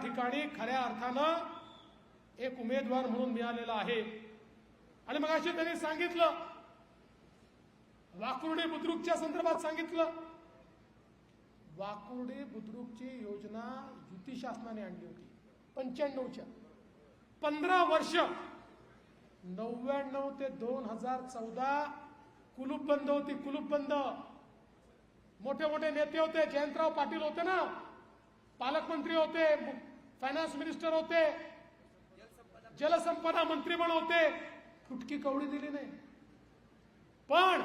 ठिकाणी खऱ्या अर्थानं एक उमेदवार म्हणून मिळालेला आहे। आणि मग अशी त्यांनी सांगितलं, वाकुर्डी बुद्रुकच्या संदर्भात सांगितलं, वाकुर्डी बुद्रुकची योजना युती शासनाने आणली होती 95च्या। 15 वर्ष 99 ते 2014 कुलूप बंद होती, कुलूप बंद। मोठे मोठे नेते होते, जयंतराव पाटील होते ना, पालकमंत्री होते, फायनान्स मिनिस्टर होते, जलसंपदा मंत्री पण होते, फुटकी कवडी दिली नाही। पण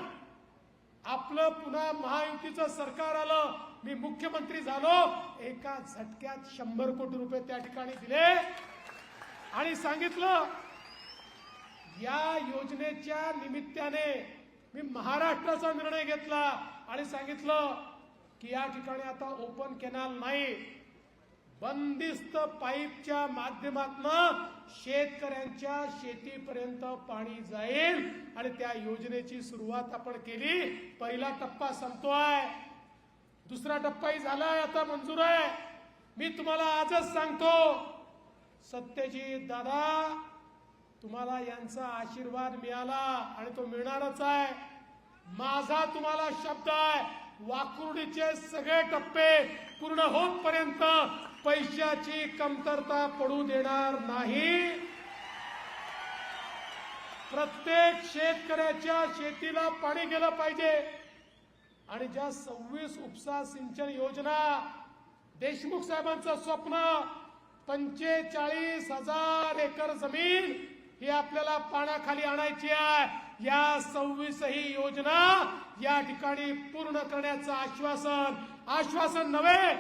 आपलं पुन्हा महायुतीचं सरकार आलं, मी मुख्यमंत्री झालो, एका झटक्यात 100 कोटी रुपये त्या ठिकाणी दिले आणि सांगितलं या योजनेच्या निमित्ताने मी महाराष्ट्राचा निर्णय घेतला आणि सांगितलं की या ठिकाणी आता ओपन कॅनल नाही, बंदिस्त पाईपच्या माध्यमातून शेतकऱ्यांच्या शेतीपर्यंत पाणी जाईल आणि त्या योजनेची सुरुवात आपण केली। पहिला टप्पा संपतोय, दुसरा टप्पाही झालाय, आता मंजूर आहे। मी तुम्हाला आजच सांगतो, सत्यजित दादा, तुम्हाला यांचा आशीर्वाद मिळाला आणि तो मिळणारच आहे। माझा तुम्हाला शब्द आहे, वाकुर्डीचे सगळे टप्पे पूर्ण होतपर्यंत पैशाची कमतरता पडू देणार नाही। प्रत्येक शेतकऱ्याच्या शेतीला पाणी गेलं पाहिजे आणि ज्या 26 उपसा सिंचन योजना, देशमुख साहेबांचं स्वप्न 45,000 एकर जमीन ही आपल्याला पाण्याखाली आणायची आहे। या 26 ही योजना या ठिकाणी पूर्ण करण्याचं आश्वासन नव्हे,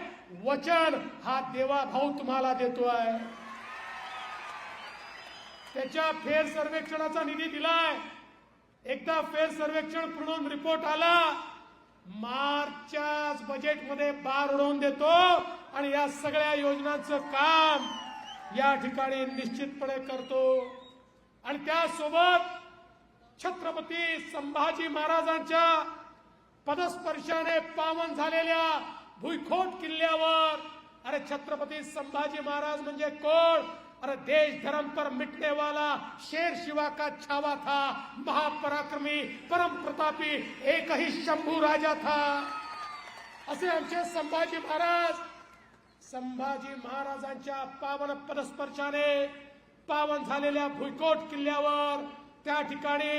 वचन हा देवा भाऊ तुम्हाला देतोय। त्याच्या फेर सर्वेक्षणाचा निधी दिलाय, एकदा फेर सर्वेक्षण पूर्ण रिपोर्ट आला, मार्चच्याच बजेटमध्ये बार उडवून देतो आणि या सगळ्या योजनांचं काम या ठिकाणी निश्चितपणे करतो। आणि त्यासोबत छत्रपती संभाजी महाराजांच्या पदस्पर्शाने पावन झालेल्या भुईकोट किल्ल्यावर, अरे छत्रपती संभाजी महाराज म्हणजे कोण? अरे देश धर्म पर मिटने वाला शेर शिवा का छावा था, महापराक्रमी परम प्रतापी एक ही शंभू राजा था। असे आमचे संभाजी महाराजांच्या पावन पदस्पर्शाने पावन झालेल्या भुईकोट किल्ल्यावर त्या ठिकाणी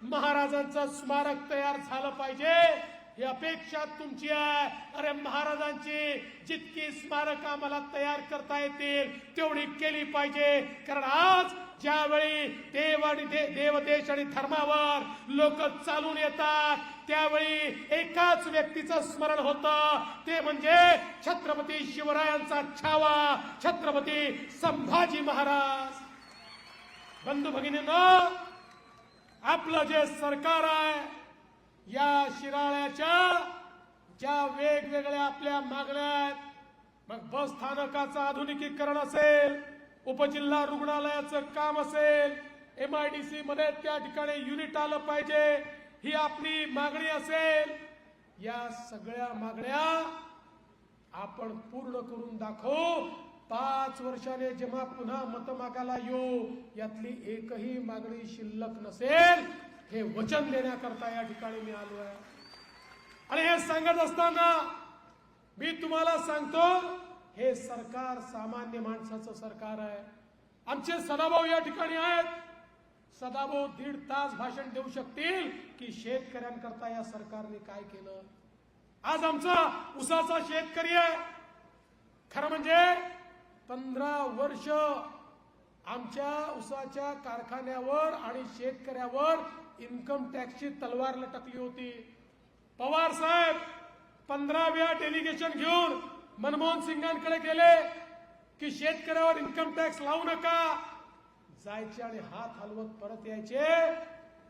महाराजांचं स्मारक तयार झालं पाहिजे, ही अपेक्षा तुमची आहे। अरे महाराजांची जितकी स्मारक आम्हाला तयार करता येतील तेवढी केली पाहिजे, कारण आज ज्यावेळी देव देश आणि धर्मावर लोक चालून येतात त्यावेळी एकाच व्यक्तीचं स्मरण होतं, ते म्हणजे छत्रपती शिवरायांचा छावा छत्रपती संभाजी महाराज। बंधू भगिनींनो, आपलं जे सरकार आहे, या शिराळ्याच्या ज्या वेगवेगळ्या आपल्या मागण्या आहेत, मग बस स्थानकाचं आधुनिकीकरण असेल, उपजिल्हा रुग्णालयाचं काम असेल, MIDC मध्ये त्या ठिकाणी युनिट आलं पाहिजे, ही आपली मागणी असेल, या सगळ्या मागण्या आपण पूर्ण करून दाखवू। 5 वर्षाने जेव्हा पुन्हा मत मागायला येऊ, यातली एकही मागणी शिल्लक नसेल, हे वचन देण्याकरता या ठिकाणी मी आलो आहे। आणि हे सांगत असताना मी तुम्हाला सांगतो, हे सरकार सामान्य माणसाचं सरकार आहे। आमचे सदाभाऊ या ठिकाणी आहेत, सदाभाऊ 1.5 तास भाषण देऊ शकतील की शेतकऱ्यांकरता या सरकारने काय केलं। आज आमचा ऊसाचा शेतकरी आहे, खरं म्हणजे 15 वर्ष आमच्या ऊसाच्या कारखान्यावर आणि शेतकऱ्यावर इन्कम टॅक्सची तलवार लटकली होती। पवार साहेब 15 वेळा डेलिगेशन घेऊन मनमोहन सिंगांकडे गेले की शेतकऱ्यावर इन्कम टॅक्स लावू नका, जायचे आणि हात हलवत परत यायचे।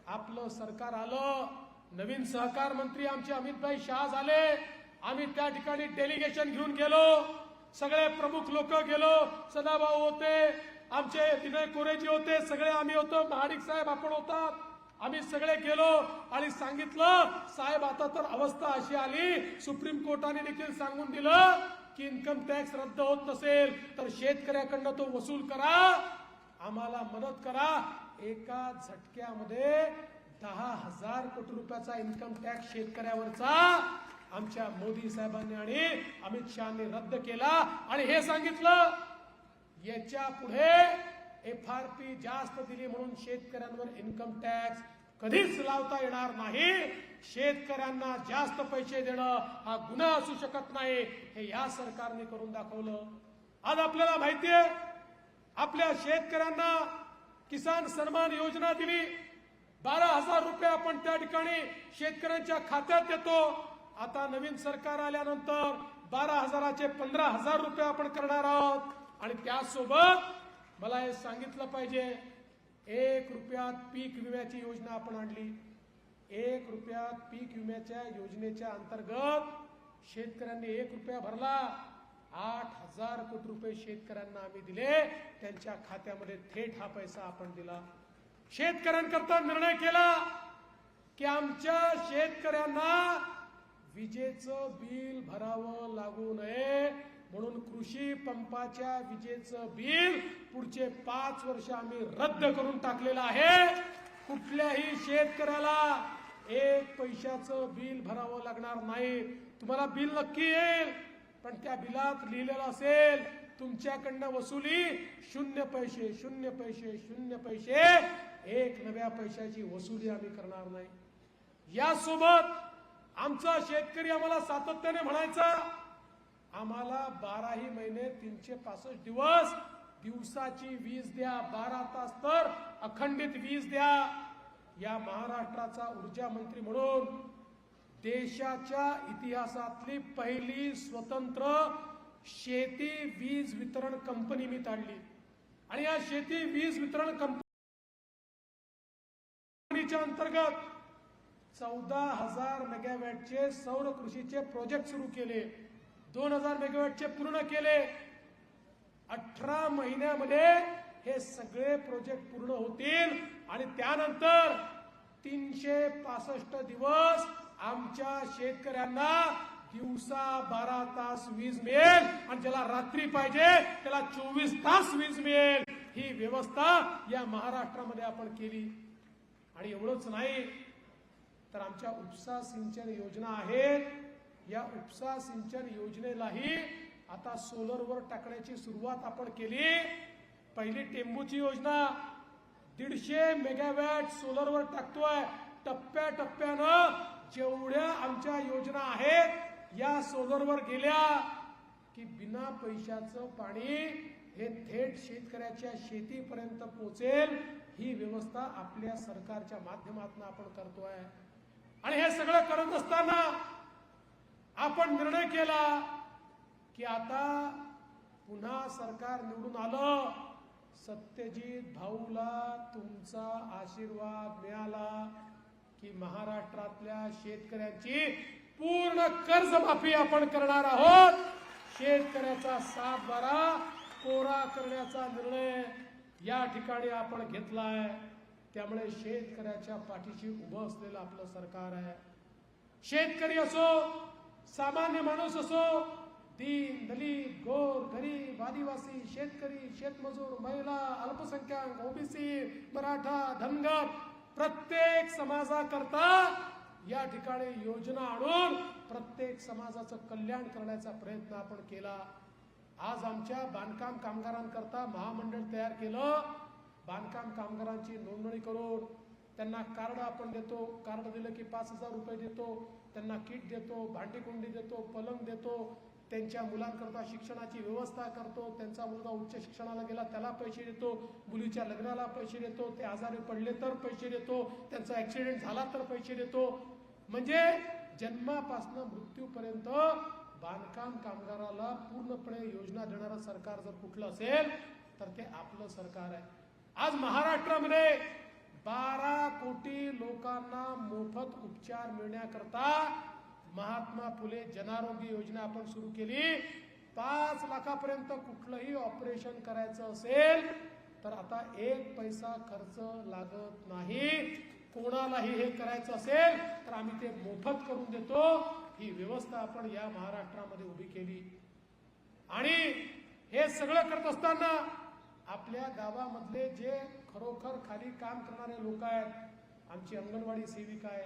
आपलं सरकार आलं, नवीन सहकार मंत्री आमचे अमितभाई शाह झाले, आम्ही त्या ठिकाणी डेलिगेशन घेऊन गेलो, सगळे प्रमुख लोक गेलो, सदाभाऊ होते, आमचे विनय कोरेजी होते, सगळे आम्ही होतो, महाडिक साहेब आपण होतात, आम्ही सगळे गेलो आणि सांगितलं, साहेब आता तर अवस्था अशी आली, सुप्रीम कोर्टाने देखील सांगून दिलं की इन्कम टॅक्स रद्द होत नसेल तर शेतकऱ्याकडनं तो वसूल करा, आम्हाला मदत करा. एका झटक्यामध्ये 10,000 कोटी रुपयाचा इन्कम टॅक्स शेतकऱ्यावरचा आमच्या मोदी साहेबांनी आणि अमित शहानी रद्द केला. आणि हे सांगितलं याच्या पुढे FRP जास्त दिली म्हणून शेतकऱ्यांवर इन्कम टॅक्स कधीच लावता येणार नाही. शेतकऱ्यांना जास्त पैसे देणं हा गुन्हा असू शकत नाही, हे या सरकारने करून दाखवलं. आज आपल्याला माहितीये आपल्या शेतकऱ्यांना किसान सन्मान योजना दिली. 12,000 रुपये आपण त्या ठिकाणी शेतकऱ्यांच्या खात्यात देतो. आता नवीन सरकार आल्यानंतर 12,000चे 15,000 रुपये आपण करणार आहोत. आणि त्यासोबत मला हे सांगितलं पाहिजे, 1 रुपयात पीक विम्याची योजना आपण आणली. 1 रुपयात पीक विम्याच्या योजनेच्या अंतर्गत शेतकऱ्यांनी 1 रुपया भरला, 8,000 कोटी रुपये शेतकऱ्यांना आम्ही दिले. त्यांच्या खात्यामध्ये थेट हा पैसा आपण दिला. शेतकऱ्यांकरता निर्णय केला की आमच्या शेतकऱ्यांना विजेचं बिल भरावं लागू नये म्हणून कृषी पंपाच्या विजेचं बिल पुढचे 5 वर्ष आम्ही रद्द करून टाकलेलं आहे. कुठल्याही शेतकऱ्याला 1 पैशाचं बिल भरावं लागणार नाही. तुम्हाला बिल नक्की येईल, पण त्या बिलात लिहिलेलं असेल तुमच्याकडनं वसुली 0 पैसे 0 पैसे 0 पैसे, 1 नव्या पैशाची वसुली आम्ही करणार नाही. यासोबत आमचा शेतकरी आम्हाला सातत्याने म्हणायचा, आम्हाला 12ही महिने 365 दिवस दिवसाची वीज द्या, 12 तास तर अखंडित वीज द्या. या महाराष्ट्राचा ऊर्जा मंत्री म्हणून देशाच्या इतिहासातली पहिली स्वतंत्र शेती वीज वितरण कंपनी मी काढली. आणि या शेती वीज वितरण कंपनीच्या अंतर्गत 14,000 मेगावॅटचे सौर कृषीचे प्रोजेक्ट सुरू केले. 2,000 मेगावॅटचे पूर्ण केले. 18 महिन्यामध्ये हे सगळे प्रोजेक्ट पूर्ण होतील. आणि त्यानंतर 365 दिवस आमच्या शेतकऱ्यांना दिवसा 12 तास वीज मिळेल आणि ज्याला रात्री पाहिजे त्याला 24 तास वीज मिळेल. ही व्यवस्था या महाराष्ट्रामध्ये आपण केली. आणि एवढंच नाही तर आमच्या उपसा सिंचन योजना आहेत. या उपसा सिंचन योजनेलाही आता सोलरवर टाकण्याची सुरुवात आपण केली. पहिली टेंबूची योजना 150 मेगावॅट सोलरवर टाकतोय. टप्प्याटप्प्यानं जेवढ्या आमच्या योजना आहेत या सोलरवर गेल्या की बिना पैशाचं पाणी हे थेट शेतकऱ्याच्या शेतीपर्यंत पोहोचेल. ही व्यवस्था आपल्या सरकारच्या माध्यमातून आपण करतोय. आणि हे सगळं करत असताना आपण निर्णय केला की आता पुन्हा सरकार निवडून आलं, सत्यजित भाऊला तुमचा आशीर्वाद मिळाला की महाराष्ट्रातल्या शेतकऱ्यांची पूर्ण कर्जमाफी आपण करणार आहोत. शेतकऱ्याचा 7/12 कोरा करण्याचा निर्णय या ठिकाणी आपण घेतलाय. त्यामुळे शेतकऱ्याच्या पाठीशी उभं असलेलं आपलं सरकार आहे. शेतकरी असो, सामान्य माणूस असो, दीन दलित गोर गरीब आदिवासी शेतकरी शेतमजूर महिला अल्पसंख्याक ओबीसी मराठा धनगर प्रत्येक समाजाकरता या ठिकाणी योजना आणून प्रत्येक समाजाचं कल्याण करण्याचा प्रयत्न आपण केला. आज आमच्या बांधकाम कामगारांकरता महामंडळ तयार केलं. बांधकाम कामगारांची नोंदणी करून त्यांना कार्ड आपण देतो. कार्ड दिलं की 5,000 रुपये देतो. त्यांना किट देतो, भांडीकुंडी देतो, पलंग देतो. त्यांच्या मुलांकरता शिक्षणाची व्यवस्था करतो. त्यांचा मुलगा उच्च शिक्षणाला गेला त्याला पैसे देतो. मुलीच्या लग्नाला पैसे देतो. ते आजारी पडले तर पैसे देतो. त्यांचा ऍक्सिडेंट झाला तर पैसे देतो. म्हणजे जन्मापासून मृत्यूपर्यंत बांधकाम कामगाराला पूर्णपणे योजना देणारं सरकार जर कुठलं असेल तर ते आपलं सरकार आहे. आज महाराष्ट्रामध्ये 12 कोटी लोकांना मोफत उपचार मिळण्याकरता महात्मा फुले जनआरोग्य योजना आपण सुरू केली. 5 लाखापर्यंत कुठलंही ऑपरेशन करायचं असेल तर आता 1 पैसा खर्च लागत नाही. कोणालाही हे करायचं असेल तर आम्ही ते मोफत करून देतो. ही व्यवस्था आपण या महाराष्ट्रामध्ये उभी केली. आणि हे सगळं करत असताना आपल्या गावामधले जे खरोखर खाली काम करणारे लोक आहेत, आमची अंगणवाडी सेविका आहे,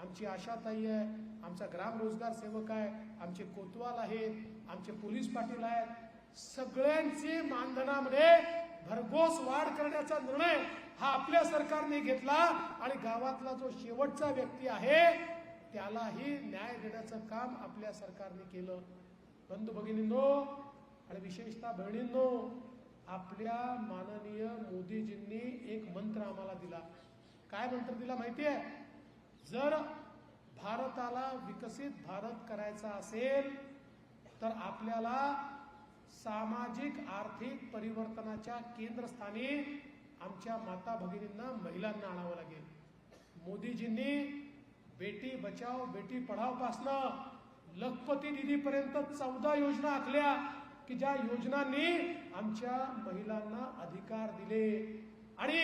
आमची आशाताई आहे, आमचा ग्राम रोजगार सेवक आहे, आमचे कोतवाल आहेत, आमचे पोलीस पाटील आहेत, सगळ्यांची मानधनामध्ये भरघोस वाढ करण्याचा निर्णय हा आपल्या सरकारने घेतला आणि गावातला जो शेवटचा व्यक्ती आहे त्यालाही न्याय देण्याचं काम आपल्या सरकारने केलं. बंधू भगिनींनो आणि विशेषतः बहिणींनो, आपल्या माननीय मोदीजींनी एक मंत्र आम्हाला दिला. काय मंत्र दिला माहिती आहे? जर भारताला विकसित भारत करायचा असेल तर आपल्याला सामाजिक आर्थिक परिवर्तनाच्या केंद्रस्थानी आमच्या माता भगिनींना, महिलांना आणावं लागेल. मोदीजींनी बेटी बचाव बेटी पढाव पासनं लखपती दीदीपर्यंत 14 योजना आखल्या की ज्या योजनांनी आमच्या महिलांना अधिकार दिले. आणि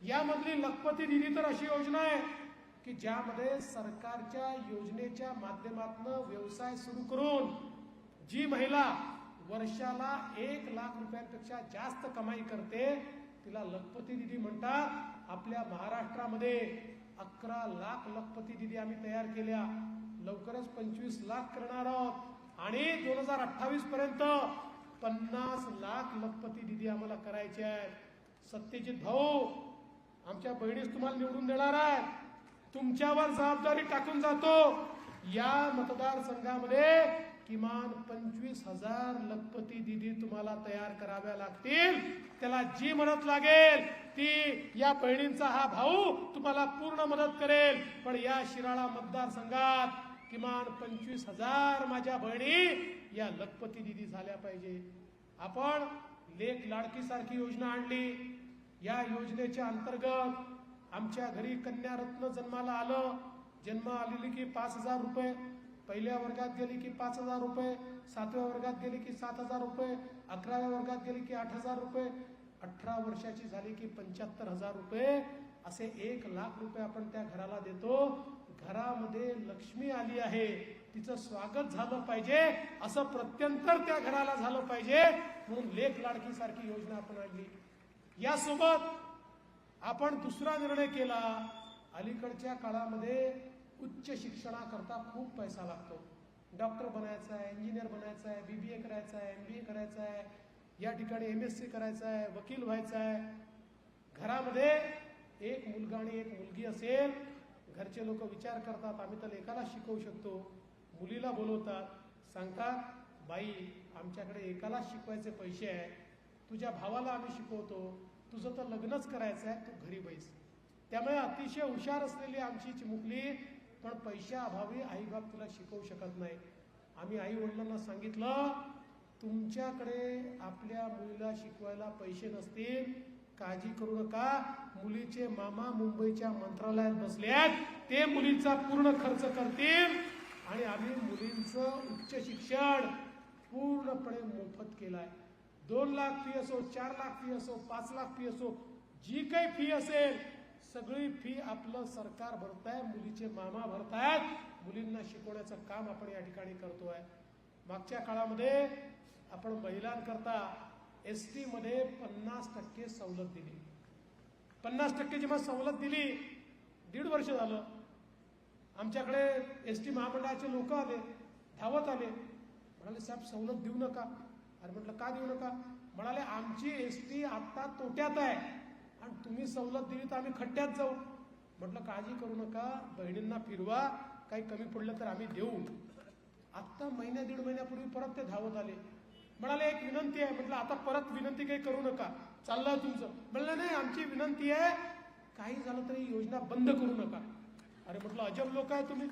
यामधली लखपती दीदी तर अशी योजना आहे की ज्यामध्ये सरकारच्या योजनेच्या माध्यमातून व्यवसाय सुरू करून जी महिला वर्षाला 1 लाख रुपयांपेक्षा जास्त कमाई करते तिला लखपती दीदी म्हणतात. आपल्या महाराष्ट्रामध्ये 11 लाख लखपती दीदी आम्ही तयार केल्या. लवकरच 25 लाख करणार आहोत आणि 2028 पर्यंत 50 लाख लखपती दीदी आम्हाला करायचे आहेत. सत्यजित भाऊ, आमच्या बहिणीस तुम्हाला निवडून देणार आहेत. तुमच्यावर जबाबदारी टाकून जातो. या मतदारसंघामध्ये किमान 25,000 लखपती दीदी तुम्हाला तयार कराव्या लागतील. त्याला जी मदत लागेल ती या बहिणींचा हा भाऊ तुम्हाला पूर्ण मदत करेल. पण या शिराळा मतदारसंघात किमान 25,000 माझ्या बहिणी या लखपती दीदी झाल्या पाहिजे. आपण लेक लाडकी सारखी योजना आणली. या योजनेच्या अंतर्गत आमच्या घरी कन्या रत्न जन्माला आलं. जन्म आलेली की 5,000 रुपये, पहिल्या वर्गात गेली की 5,000 रुपये, 7व्या वर्गात गेली की 7,000 रुपये, 11व्या वर्गात गेली की 8,000 रुपये, 18 वर्षाची झाली की 75,000 रुपये, असे 1 लाख रुपये आपण त्या घराला देतो. घरामध्ये लक्ष्मी आली आहे, तिचं स्वागत झालं पाहिजे, असं प्रत्यंतर त्या घराला झालं पाहिजे म्हणून लेक लाडकी सारखी योजना आपण आणली. यासोबत आपण दुसरा निर्णय केला. अलीकडच्या काळामध्ये उच्च शिक्षणाकरता खूप पैसा लागतो. डॉक्टर बनायचं आहे, इंजिनियर बनायचं आहे, BBA करायचं आहे, MBA करायचं आहे, या ठिकाणी MSc करायचं आहे, वकील व्हायचं आहे. घरामध्ये एक मुलगा आणि एक मुलगी असेल, घरचे लोक विचार करतात आम्ही तर एकाला शिकवू शकतो. मुलीला बोलवतात, सांगतात बाई आमच्याकडे एकाला शिकवायचे पैसे आहे, तुझ्या भावाला आम्ही शिकवतो, तुझं तर लग्नच करायचं आहे, तू घरी बैस. त्यामुळे अतिशय हुशार असलेली आमची चिमुकली पण पैशाअभावी आईबाप तुला शिकवू शकत नाही. आम्ही आई वडिलांना सांगितलं तुमच्याकडे आपल्या मुलीला शिकवायला पैसे नसतील, काळजी करू नका, मुलीचे मामा मुंबईच्या मंत्रालयात बसले आहेत, ते मुलीचा पूर्ण खर्च करतील आणि आम्ही मुलींचं उच्च शिक्षण पूर्णपणे मोफत केलाय. 2 लाख फी असो, 4 लाख फी असो, 5 लाख फी असो, जी काही फी असेल सगळी फी आपलं सरकार भरताय, मुलीचे मामा भरतायत. मुलींना शिकवण्याचं काम आपण या ठिकाणी करतोय. मागच्या काळामध्ये आपण महिलांकरता ST मध्ये 50% सवलत दिली. 50% जेव्हा सवलत दिली, 1.5 वर्ष झालं, आमच्याकडे ST महामंडळाचे लोक आले, धावत आले, म्हणाले साहेब सवलत देऊ नका. अरे म्हटलं का देऊ नका? म्हणाले आमची ST आता तोट्यात आहे आणि तुम्ही सवलत दिली तर आम्ही खड्ड्यात जाऊ. म्हटलं काळजी करू नका, बहिणींना फिरवा, काही कमी पडलं तर आम्ही देऊ. आत्ता 1-1.5 महिन्यापूर्वी परत ते धावत आले, म्हणाले एक विनंती आहे. म्हटलं आता परत विनंती काही करू नका, चाललं तुमचं. म्हणलं नाही आमची विनंती आहे, काही झालं तरी योजना बंद करू नका. अरे म्हटलं अजब लोक आहे तुम्ही,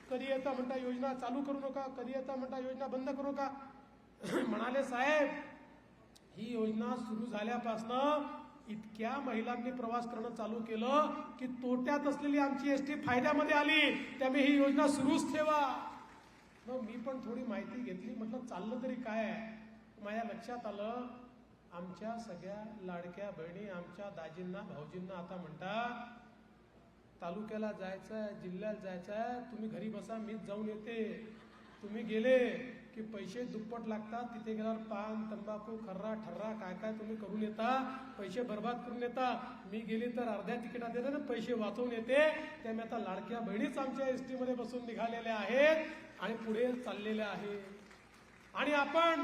कधी येता म्हणता योजना चालू करू नका, कधी येता म्हणता योजना बंद करू नका. म्हणाले साहेब ही योजना सुरू झाल्यापासनं इतक्या महिलांनी प्रवास करणं चालू केलं की तोट्यात असलेली आमची ST फायद्यामध्ये आली, त्यामुळे ही योजना सुरूच ठेवा. मग मी पण थोडी माहिती घेतली, म्हटलं चाललं तरी काय आहे. माझ्या लक्षात आलं आमच्या सगळ्या लाडक्या बहिणी आमच्या दाजींना भाऊजींना आता म्हणतात तालुक्याला जायचंय, जिल्ह्याला जायचंय, तुम्ही घरी बसा, मीच जाऊन येते. तुम्ही गेले की पैसे दुप्पट लागतात, तिथे गेल्यावर पान तंबाखू खर्रा ठर्रा काय काय तुम्ही करून येता, पैसे बर्बाद करून येता. मी गेली तर अर्ध्या तिकिटात येते ना, पैसे वाचवून येते. त्यामुळे आता लाडक्या बहिणीच आमच्या एसटी मध्ये बसून निघालेल्या आहेत आणि पुढे चाललेल्या आहेत. आणि आपण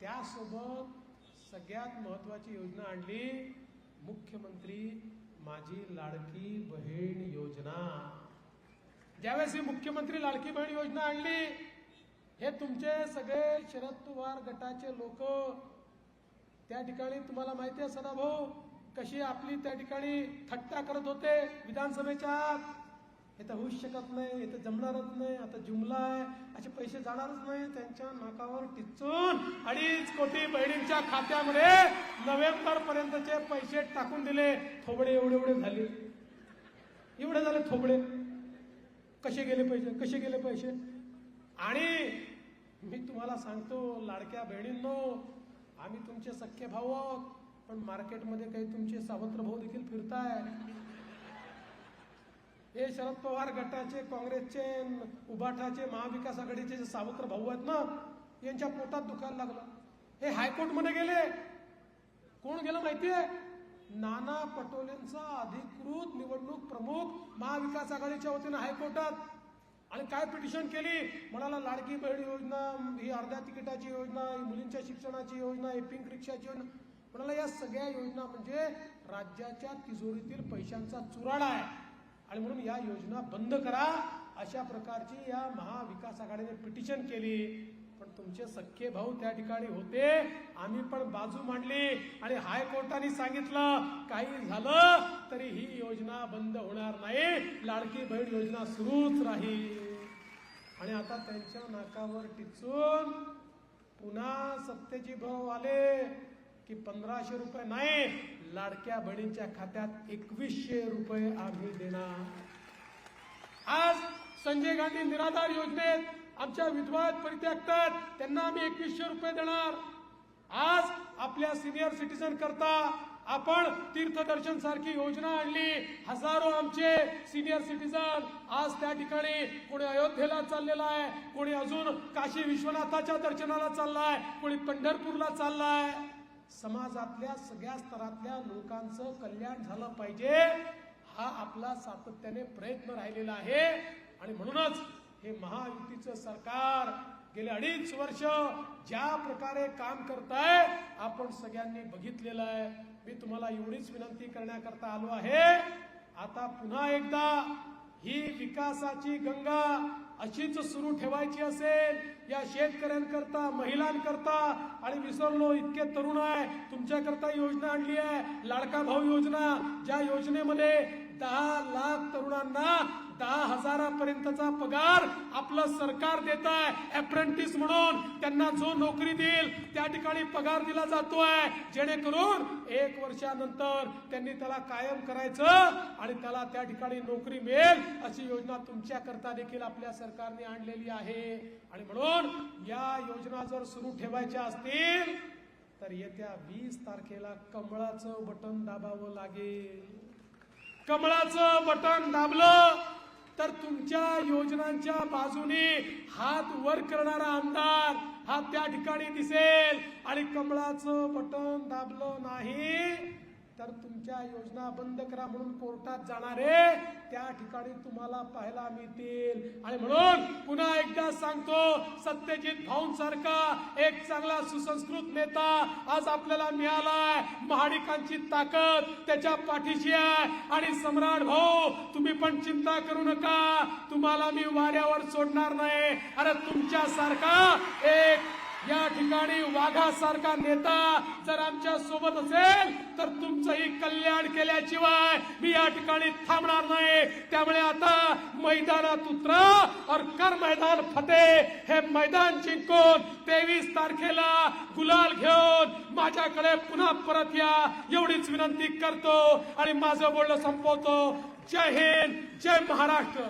त्यासोबत सगळ्यात महत्वाची योजना आणली, मुख्यमंत्री माझी लाडकी बहीण योजना. ज्यावेळेस ही मुख्यमंत्री लाडकी बहीण योजना आणली, हे तुमचे सगळे शरद पवार गटाचे लोक त्या ठिकाणी, तुम्हाला माहिती आहे सदाभाऊ कशी आपली त्या ठिकाणी थट्टा करत होते विधानसभेच्या आत. हे तर होऊच शकत नाही, हे तर जमणारच नाही, आता जुमला आहे, असे पैसे जाणारच नाही. त्यांच्या नाकावर टिचून 2.5 कोटी बहिणींच्या खात्यामध्ये नोव्हेंबर पर्यंतचे पैसे टाकून दिले. थोबडे एवढे एवढे झाले, एवढे झाले थोबडे. कसे गेले पैसे, कसे गेले पैसे. आणि मी तुम्हाला सांगतो लाडक्या बहिणींनो, आम्ही तुमचे सख्खे भाऊ आहोत, पण मार्केटमध्ये काही तुमचे सावत्र भाऊ देखील फिरताय. हे शरद पवार गटाचे, काँग्रेसचे, उभाठाचे, महाविकास आघाडीचे जे सावत्र भाऊ आहेत ना, यांच्या पोटात दुखायला लागलं. हे हायकोर्टमध्ये गेले. कोण गेलं माहितीये? नाना पटोलेंचा अधिकृत निवडणूक प्रमुख महाविकास आघाडीच्या वतीनं हायकोर्टात. आणि काय पिटिशन केली, म्हणाला लाडकी बहीण योजना, ही अर्ध्या तिकिटाची योजना, ही मुलींच्या शिक्षणाची योजना, ही पिंक रिक्षाची योजना, म्हणाला या सगळ्या योजना म्हणजे राज्याच्या तिजोरीतील पैशांचा चुराडा आहे आणि म्हणून या योजना बंद करा, अशा प्रकारची या महाविकास आघाडीने पिटिशन केली. पण तुमचे सख्खे भाऊ त्या ठिकाणी होते, आम्ही पण बाजू मांडली आणि हायकोर्टाने सांगितलं काही झालं तरी ही योजना बंद होणार नाही, लाडकी बहीण योजना सुरूच राहील. आणि आता त्यांच्या नाकावर टिचून पुन्हा सत्तेची भाव आले की 1500 रुपये नाही, लाडक्या बहिणींच्या खात्यात 2100 रुपये आम्ही देणार. आज संजय गांधी निराधार योजनेत आमच्या विधवा परित्यागतात, त्यांना आम्ही 2100 रुपये देणार. आज आपल्या सिनियर सिटीजन करता आपण तीर्थदर्शन सारखी योजना आणली. हजारो आमचे सिनियर सिटीजन आज त्या ठिकाणी, कोणी अयोध्येला चाललेला आहे, कोणी अजून काशी विश्वनाथाच्या दर्शनाला चाललाय, कोणी पंढरपूरला चाललाय. समाजातल्या सगळ्या स्तरातल्या लोकांचं कल्याण झालं पाहिजे, हा आपला सातत्याने प्रयत्न राहिलेला आहे. आणि म्हणूनच हे महायुतीचं सरकार गेले 2.5 वर्ष ज्या प्रकारे काम करताय आपण सगळ्यांनी बघितलेलं आहे. मी तुम्हाला एवढीच विनंती करण्याकरता आलो आहे, आता पुन्हा एकदा ही विकासाची गंगा अशीच सुरू ठेवायची असेल, या शेतकऱ्यांकरता, महिलांकरता, आणि विसरलो इतके तरुण आहे तुमच्याकरता योजना आणली आहे लाडका भाऊ योजना, ज्या योजनेमध्ये 10 लाख तरुणांना 10,000 पर्यंतचा पगार आपलं सरकार देत आहे. अप्रेंटिस म्हणून त्यांना जो नोकरी देईल त्या ठिकाणी पगार दिला जातोय, जेणेकरून 1 वर्षानंतर त्यांनी त्याला कायम करायचं आणि त्याला त्या ठिकाणी नोकरी मिळेल, अशी योजना तुमच्याकरता देखील आपल्या सरकारने आणलेली आहे. आणि म्हणून या योजना जर सुरू ठेवायच्या असतील तर येत्या 20 तारखेला कमळाचं बटन दाबावं लागेल. कमळाचं बटन दाबलं तर तुमच्या योजनांच्या बाजूने हात वर करणारा आमदार हा त्या ठिकाणी दिसेल. आणि कमळाचं बटन दाबलं नाही तर तुमच्या योजना बंद करा म्हणून कोर्टात जाणारे त्या ठिकाणी तुम्हाला पाहायला मिळतील. आणि म्हणून पुन्हा एकदा सांगतो, सत्यजित भाऊंसारखा एक चांगला सुसंस्कृत नेता आज आपल्याला मिळालाय. महाडिकांची ताकद त्याच्या पाठीशी आहे. आणि सम्राट भाऊ, तुम्ही पण चिंता करू नका, तुम्हाला मी वाऱ्यावर सोडणार नाही. अरे तुमच्यासारखा एक या ठिकाणी वाघासारखा नेता जर आमच्या सोबत असेल तर तुमचंही कल्याण केल्याशिवाय मी या ठिकाणी थांबणार नाही. त्यामुळे आता मैदानात उतरा और कर मैदान फतेह. हे मैदान जिंकून 23 तारखेला गुलाल घेऊन माझ्याकडे पुन्हा परत या, एवढीच विनंती करतो आणि माझं बोलणं संपवतो. जय हिंद, जय महाराष्ट्र.